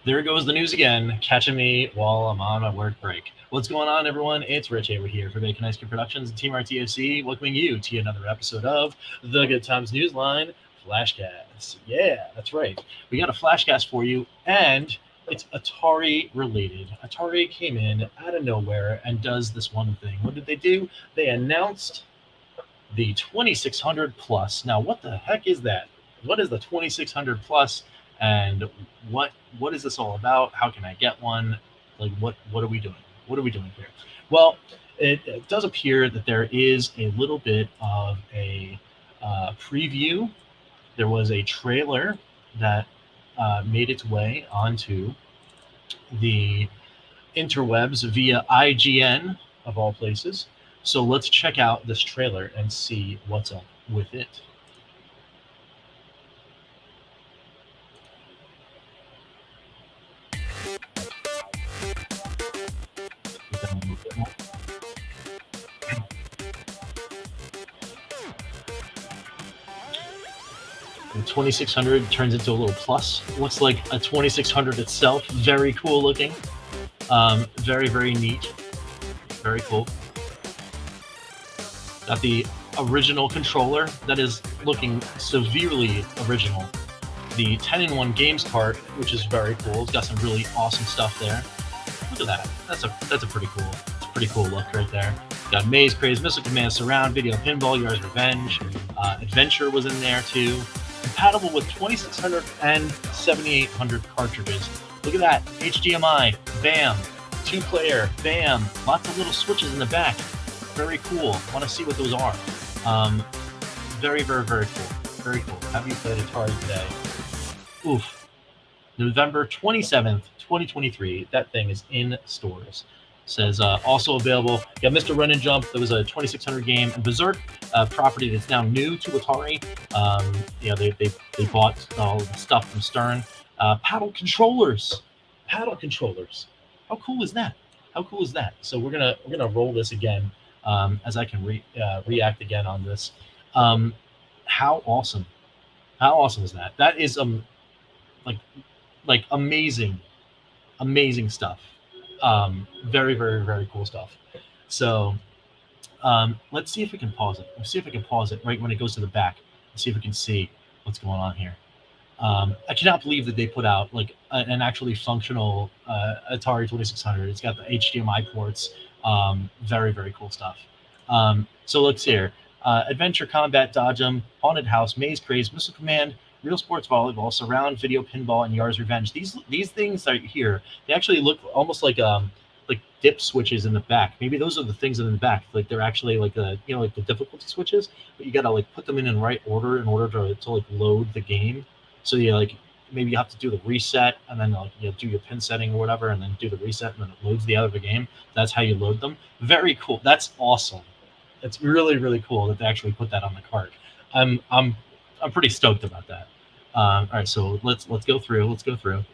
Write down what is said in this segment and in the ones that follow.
There goes the news again, catching me while I'm on my work break. What's going on, everyone? It's Rich Hayward here for Bacon Ice Cream Productions and Team RTFC, welcoming you to another episode of the Good Times Newsline Flashcast. Yeah, that's right. We got a Flashcast for you, and it's Atari related. Atari came in out of nowhere and does this one thing. What did they do? They announced the 2600 Plus. Now, what the heck is that? What is the 2600 Plus, and what is this all about? How can I get one? Like, what are we doing? What are we doing here? Well, it does appear that there is a little bit of a preview. There was a trailer that made its way onto the interwebs via IGN, of all places. So let's check out this trailer and see what's up with it. The 2600 turns into a little plus. Looks like a 2600 itself. Very cool looking. Very, very neat. Very cool. Got the original controller that is looking severely original. The 10-in-1 games cart, which is very cool. It's got some really awesome stuff there. Look at that. That's a pretty cool. It's a pretty cool look right there. Got Maze, Craze, Missile Command, Surround, Video, Pinball, Yars Revenge. Adventure was in there too. Compatible with 2600 and 7800 cartridges. Look at that. HDMI. Bam. 2-player. Bam. Lots of little switches in the back. Very cool. Want to see what those are. Very, very, very cool. Very cool. Have you played Atari today? Oof. November 27th, 2023. That thing is in stores. Says also available. Got Mr. Run and Jump. That was a 2600 game. And Berserk, property that's now new to Atari. They bought all the stuff from Stern. Paddle controllers. Paddle controllers. How cool is that? How cool is that? So we're gonna roll this again, as I can react again on this. How awesome! How awesome is that? That is like amazing stuff. Very, very, very cool stuff. So let's see if we can pause it. Let's see if we can pause it right when it goes to the back. Let's see if we can see what's going on here. I cannot believe that they put out like an actually functional Atari 2600. It's got the HDMI ports. Very, very cool stuff. So let's see here. Adventure, Combat, Dodge 'em, Haunted House, Maze, Craze, Missile Command, Real Sports Volleyball, Surround, Video, Pinball, and Yars Revenge. These things right here, they actually look almost like dip switches in the back. Maybe those are the things in the back. Like they're actually like like the difficulty switches, but you gotta like put them in right order in order to like load the game. So you like maybe you have to do the reset and then do your pin setting or whatever, and then do the reset and then it loads the other game. That's how you load them. Very cool. That's awesome. It's really, really cool that they actually put that on the cart. I'm pretty stoked about that. All right, so let's go through. Let's go through.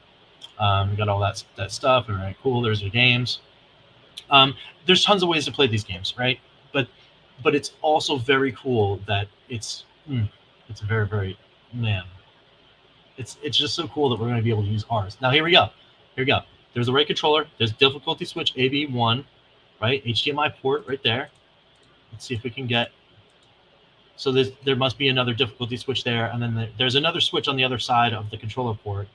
We got all that stuff. All right, cool. There's your games. There's tons of ways to play these games, right? But it's also very cool that it's very, very man. It's just so cool that we're going to be able to use ours. Now here we go. Here we go. There's the right controller. There's difficulty switch AB1, right? HDMI port right there. Let's see if we can get. So there must be another difficulty switch there, and then there's another switch on the other side of the controller port.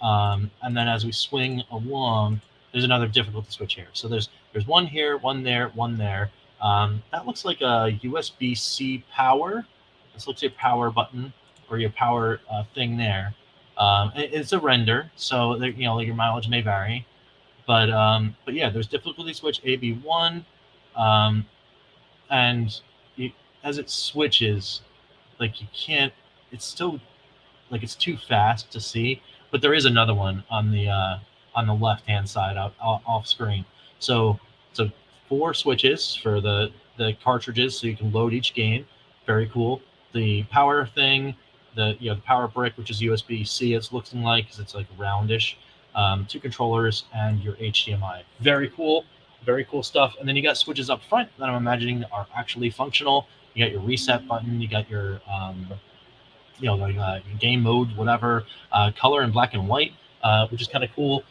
And then as we swing along, there's another difficulty switch here. So there's one here, one there, one there. That looks like a USB-C power. This looks like a power button or your power thing there. It's a render, so your mileage may vary. But yeah, there's difficulty switch AB1, and as it switches, like you can't. It's still like it's too fast to see. But there is another one on the left-hand side off screen. So 4 switches for the cartridges, so you can load each game. Very cool. The power thing, the power brick, which is USB-C. It's looking like because it's like roundish. 2 controllers and your HDMI. Very cool. Very cool stuff. And then you got switches up front that I'm imagining are actually functional. You got your reset button. You got your game mode, whatever, color in black and white. which is kind of cool,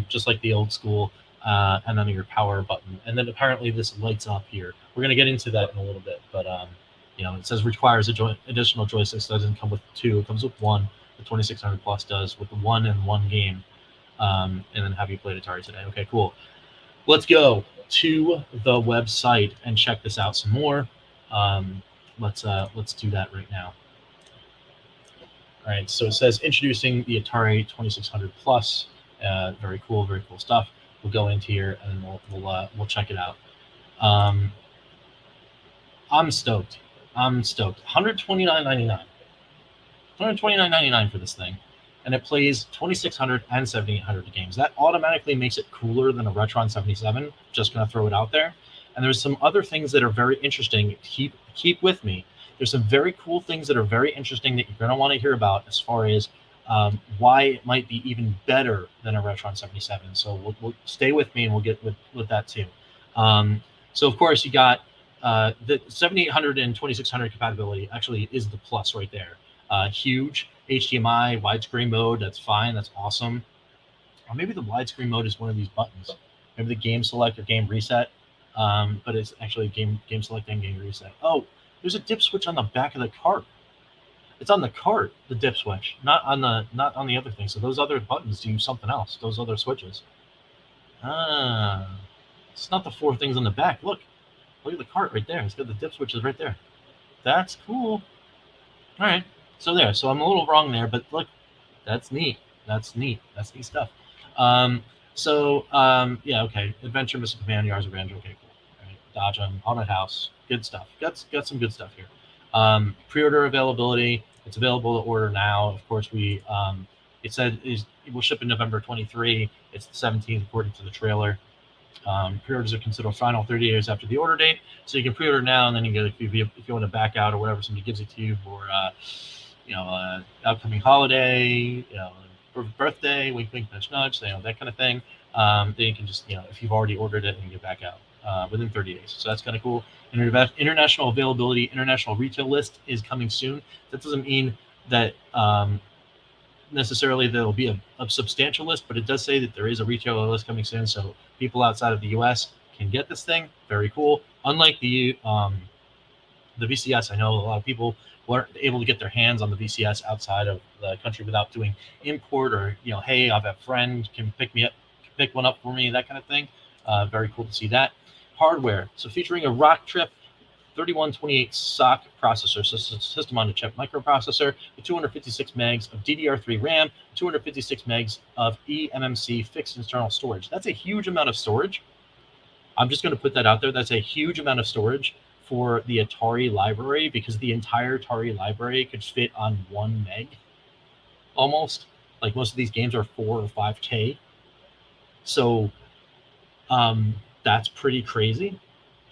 just like the old school. And then your power button, and then apparently this lights up here. We're gonna get into that in a little bit, but it says requires additional joysticks. Doesn't come with two; it comes with one. The 2600 Plus does with the one and one game, and then have you played Atari today? Okay, cool. Let's go to the website and check this out some more. Let's do that right now. All right, so it says introducing the Atari 2600 Plus. Very cool stuff. We'll go into here and we'll check it out. I'm stoked. $129.99. $129.99 for this thing, and it plays 2600 and 7800 games. That automatically makes it cooler than a Retron 77. Just gonna throw it out there. And there's some other things that are very interesting. Keep with me. There's some very cool things that are very interesting that you're gonna want to hear about as far as why it might be even better than a Retron 77. So we'll stay with me and we'll get with that too. So of course you got the 7800 and 2600 compatibility actually is the plus right there. Huge HDMI widescreen mode. That's fine. That's awesome. Or maybe the widescreen mode is one of these buttons. Maybe the game select or game reset. But it's actually game select and game reset. Oh, there's a dip switch on the back of the cart. It's on the cart, the dip switch, not on the other thing. So those other buttons do something else. Those other switches. It's not the four things on the back. Look at the cart right there. It's got the dip switches right there. That's cool. All right. So I'm a little wrong there, but look, that's neat. That's neat stuff. Yeah, okay. Adventure, Missile Command, Yards of Grandeur. Okay, cool. All right. Dodge on Haunted House. Good stuff. Got some good stuff here. Pre-order availability. It's available to order now. Of course, it said it will ship in November 23. It's the 17th according to the trailer. Pre-orders are considered final 30 days after the order date, so you can pre-order now, and then you get if you want to back out or whatever, somebody gives it to you for upcoming holiday, birthday, wink wink nudge nudge, that kind of thing. Then you can just if you've already ordered it, and get back out within 30 days. So that's kind of cool. International availability, international retail list is coming soon. That doesn't mean that necessarily there'll be a substantial list, but it does say that there is a retailer list coming soon, so people outside of the US can get this thing. Very cool. Unlike the VCS, I know a lot of people weren't able to get their hands on the VCS outside of the country without doing import or hey, I have a friend can pick one up for me, that kind of thing. Very cool to see that. Hardware, so featuring a Rock Trip 3128 SoC processor, so system-on-a-chip microprocessor with 256 megs of DDR3 RAM, 256 megs of eMMC fixed internal storage. That's a huge amount of storage. I'm just going to put that out there. That's a huge amount of storage for the Atari library, because the entire Atari library could fit on 1 meg almost. Like most of these games are 4 or 5K. So that's pretty crazy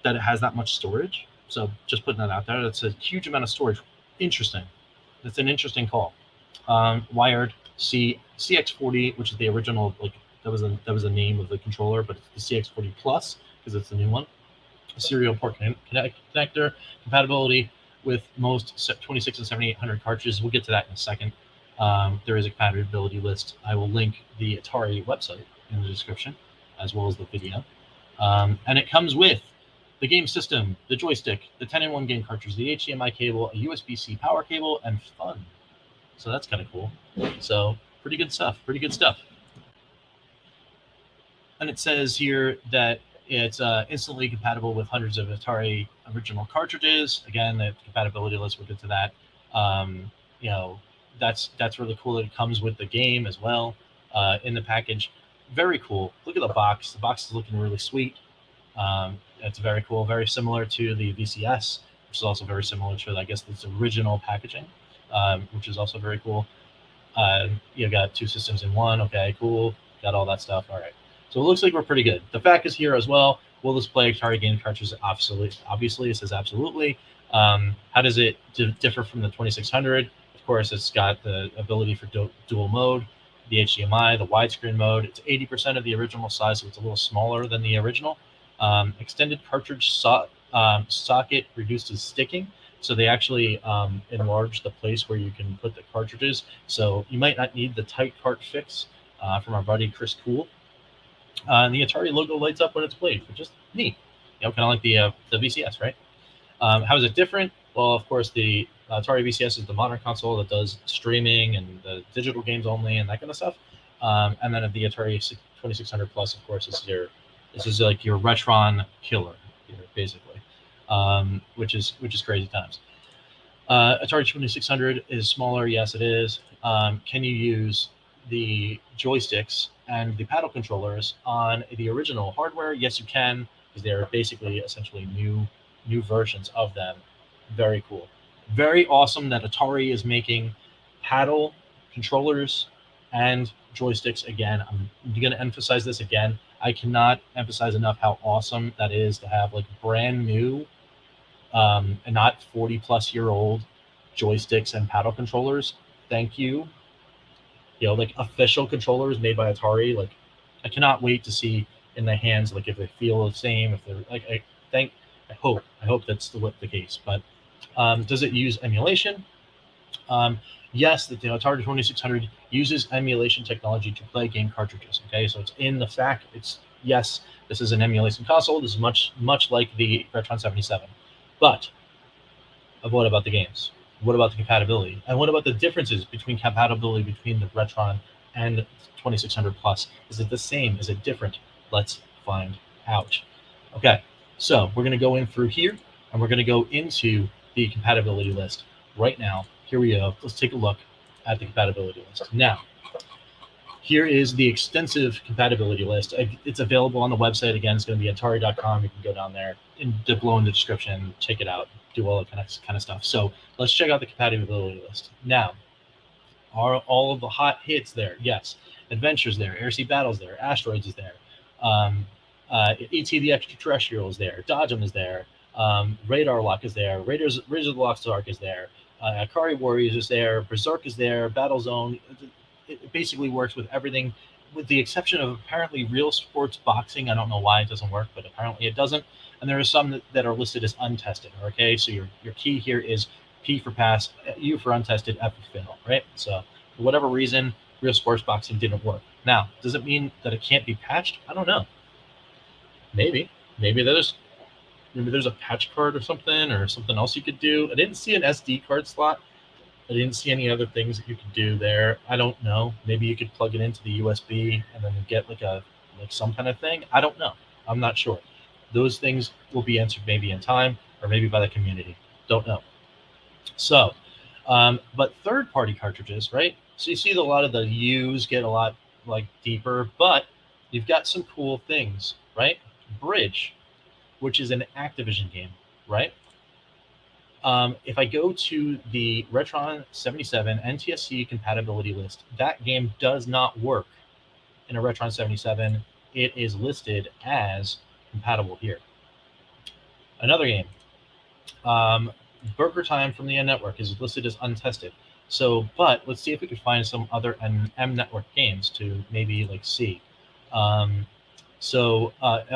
that it has that much storage. So just putting that out there. That's a huge amount of storage. Interesting. That's an interesting call. Wired CX40, which is the original, that was the name of the controller, but it's the CX40 Plus because it's the new one. A serial port connector, compatibility with most 26 and 7800 cartridges. We'll get to that in a second. There is a compatibility list. I will link the Atari website in the description, as well as the video. And it comes with the game system, the joystick, the 10-in-1 game cartridge, the HDMI cable, a USB-C power cable, and fun. So that's kind of cool. So pretty good stuff. And it says here that it's instantly compatible with hundreds of Atari original cartridges. Again, the compatibility list, we'll get to that. That's really cool that it comes with the game as well in the package. Very cool. Look at the box. The box is looking really sweet. It's very cool, very similar to the VCS, which is also very similar to, I guess, its original packaging, which is also very cool. You got 2 systems in one. Okay, cool. Got all that stuff. All right. So it looks like we're pretty good. The fact is here as well. Will this play Atari game cartridges? Obviously, it says absolutely. How does it differ from the 2600? Of course, it's got the ability for dual mode, the HDMI, the widescreen mode. It's 80% of the original size, so it's a little smaller than the original. Extended cartridge socket reduces sticking. So they actually enlarged the place where you can put the cartridges. So you might not need the tight cart fix from our buddy Chris Cool. And the Atari logo lights up when it's played, which is neat. Kind of like the VCS, right? How is it different? Well, of course, the Atari VCS is the modern console that does streaming and the digital games only and that kind of stuff. And then the Atari 2600 Plus, of course, this is like your Retron killer here, basically, which is crazy times. Atari 2600 is smaller. Yes, it is. Can you use the joysticks and the paddle controllers on the original hardware? Yes, you can, because they're basically essentially new versions of them. Very cool. Very awesome that Atari is making paddle controllers and joysticks again. I'm going to emphasize this again. I cannot emphasize enough how awesome that is to have like brand new and not 40 plus year old joysticks and paddle controllers. Thank you. Like official controllers made by Atari. Like, I cannot wait to see in the hands, like if they feel the same, if they're like, I hope that's the case. But does it use emulation? Yes, the Atari 2600 uses emulation technology to play game cartridges. Okay, so it's in the fact. Yes, this is an emulation console. This is much like the Retron 77. But what about the games? What about the compatibility? And what about the differences between compatibility between the Retron and 2600 Plus? Is it the same? Is it different? Let's find out. Okay, so we're going to go in through here, and we're going to go into the compatibility list right now. Here we go. Let's take a look at the compatibility list. Now, here is the extensive compatibility list. It's available on the website. Again, it's going to be atari.com. You can go down there below in the description, check it out, do all that kind of stuff. So let's check out the compatibility list. Now, are all of the hot hits there? Yes. Adventures there. Air Sea Battles there. Asteroids is there. E.T. the Extraterrestrial is there. Dodge'em is there. Radar Lock is there. Raiders of the Lost Ark is there. Akari Warriors is there. Berserk is there. Battlezone. It basically works with everything, with the exception of apparently Real Sports Boxing. I don't know why it doesn't work, but apparently it doesn't. And there are some that are listed as untested. Okay, so your key here is P for pass, U for untested, F for fail. Right. So for whatever reason, Real Sports Boxing didn't work. Now, does it mean that it can't be patched? I don't know. Maybe there's a patch card or something else you could do. I didn't see an SD card slot. I didn't see any other things that you could do there. I don't know. Maybe you could plug it into the USB and then get like some kind of thing. I don't know. I'm not sure. Those things will be answered maybe in time or maybe by the community. Don't know. So, but third-party cartridges, right? So you see a lot of the U's get a lot like deeper, but you've got some cool things, right? Bridge, which is an Activision game, right? If I go to the Retron 77 NTSC compatibility list, that game does not work in a Retron 77. It is listed as compatible here. Another game, Burger Time from the M Network, is listed as untested. So, but let's see if we can find some other M Network games to maybe like see.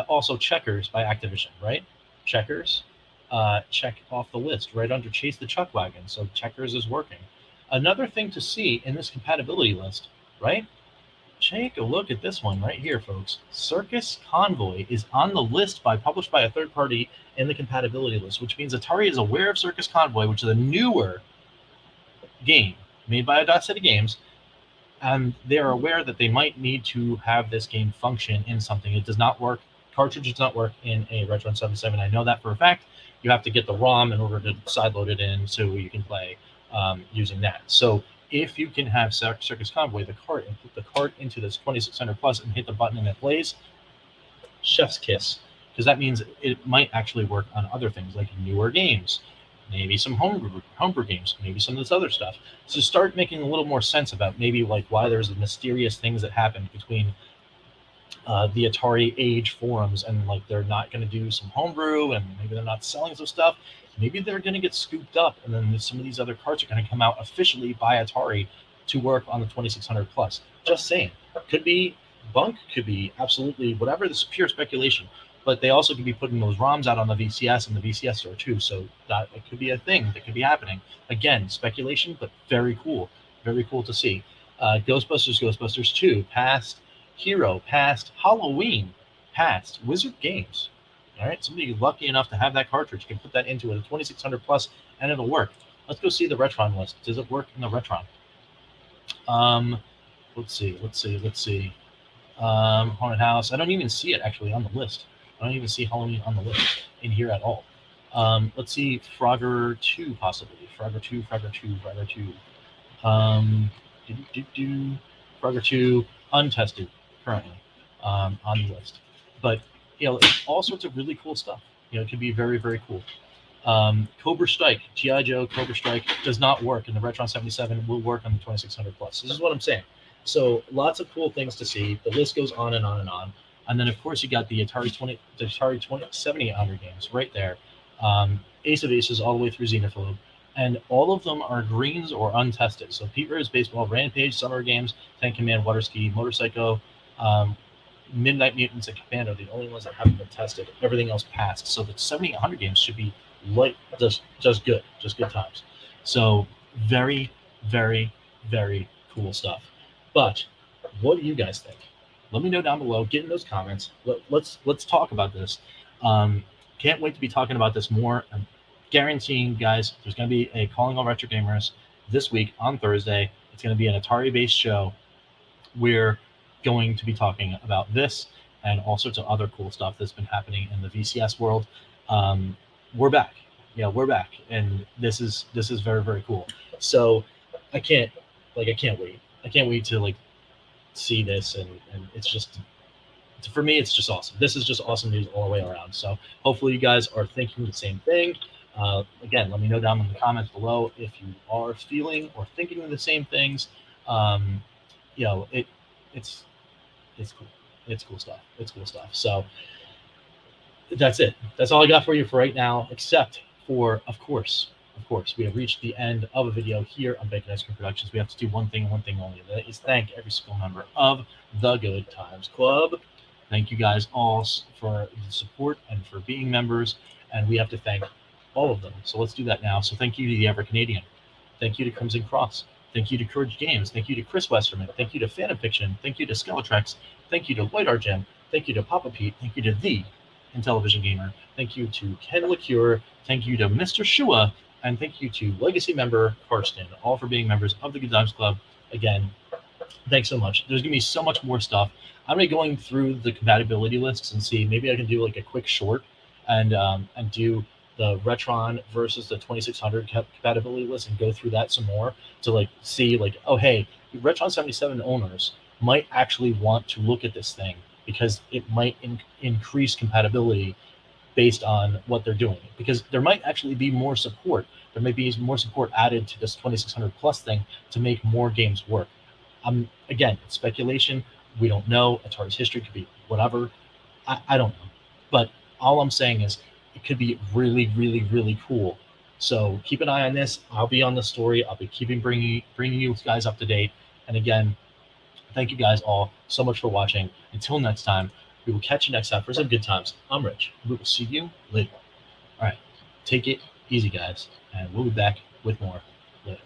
Also Checkers by Activision, right? Checkers. Check off the list right under Chase the Chuck Wagon. So Checkers is working. Another thing to see in this compatibility list, right? Take a look at this one right here, folks. Circus Convoy is on the list published by a third party in the compatibility list, which means Atari is aware of Circus Convoy, which is a newer game made by Dot City Games, and they are aware that they might need to have this game function in something. It does not work. Cartridge does not work in a Retron 77. I know that for a fact. You have to get the ROM in order to sideload it in so you can play using that. So if you can have Circus Convoy, the cart, and put the cart into this 2600 Plus and hit the button and it plays, chef's kiss, because that means it might actually work on other things like newer games, maybe some homebrew games, maybe some of this other stuff. So start making a little more sense about maybe like why there's mysterious things that happen between the Atari Age forums, and like they're not going to do some homebrew, and maybe they're not selling some stuff. Maybe they're going to get scooped up, and then some of these other carts are going to come out officially by Atari to work on the 2600 Plus. Just saying. Could be bunk, could be absolutely whatever. This is pure speculation. but they also could be putting those ROMs out on the VCS and the VCS store too. So that it could be a thing that could be happening. Again, speculation, but very cool to see. Ghostbusters 2, past Hero, past Halloween, past Wizard Games. All right, somebody lucky enough to have that cartridge can put that into it, a 2600 plus, and it'll work. Let's go see the Retron list. Does it work in the Retron? Let's see. Haunted House. I don't even see it actually on the list. I don't even see Halloween on the list in here at all. Let's see Frogger 2 possibly. Frogger 2. Frogger 2 untested currently on the list. But all sorts of really cool stuff. It could be very, very cool. Cobra Strike, G.I. Joe Cobra Strike does not work in the Retron 77. Will work on the 2600 plus. This is what I'm saying. So lots of cool things to see. The list goes on and on and on. And then of course you got the Atari 7800 games right there. Ace of Aces all the way through Xenophobe. And all of them are greens or untested. So Pete Rare's Baseball, Rampage, Summer Games, Tank Command, Water Ski, Motorcycle, Midnight Mutants, and Commando, the only ones that haven't been tested. Everything else passed. So the 7800 games should be just good times. So very, very, very cool stuff. But what do you guys think? Let me know down below. Get in those comments. Let's talk about this. Can't wait to be talking about this more. I'm guaranteeing, guys, there's going to be a Calling All Retro Gamers this week on Thursday. It's going to be an Atari-based show. We're going to be talking about this and all sorts of other cool stuff that's been happening in the VCS world. We're back. Yeah, we're back, and this is very, very cool. So I can't wait. I can't wait to see this, and it's just, for me, it's just awesome. This is just awesome news all the way around. So hopefully you guys are thinking the same thing. Again, let me know down in the comments below if you are feeling or thinking of the same things. It's cool. It's cool stuff. So that's it. That's all I got for you for right now, except for, of course, we have reached the end of a video here on Bacon Ice Cream Productions. We have to do one thing and one thing only. That is thank every single member of the Good Times Club. Thank you guys all for the support and for being members, and we have to thank all of them. So let's do that now. So thank you to the EverCanadian. Thank you to Crimson Cross. Thank you to Courage Games. Thank you to Chris Westerman. Thank you to Phantom Fiction. Thank you to Skeletrex. Thank you to White Art Gem. Thank you to Papa Pete. Thank you to the Intellivision Gamer. Thank you to Ken LaCure. Thank you to Mr. Shua. And thank you to Legacy member Karsten, all for being members of the Good Times Club. Again, thanks so much. There's going to be so much more stuff. I'm going to be going through the compatibility lists and see, maybe I can do like a quick short and do the Retron versus the 2600 compatibility list and go through that some more to see oh, hey, Retron 77 owners might actually want to look at this thing because it might increase compatibility based on what they're doing, because there might actually be more support. There might be more support added to this 2600 plus thing to make more games work. Again, it's speculation. We don't know. Atari's history could be whatever. I don't know. But all I'm saying is it could be really, really, really cool. So keep an eye on this. I'll be on the story. I'll be bringing you guys up to date. And again, thank you guys all so much for watching. Until next time, we will catch you next time for some good times. I'm Rich. We will see you later. All right. Take it easy, guys. And we'll be back with more later.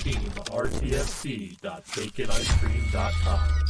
team of rtfc.baconicecream.com.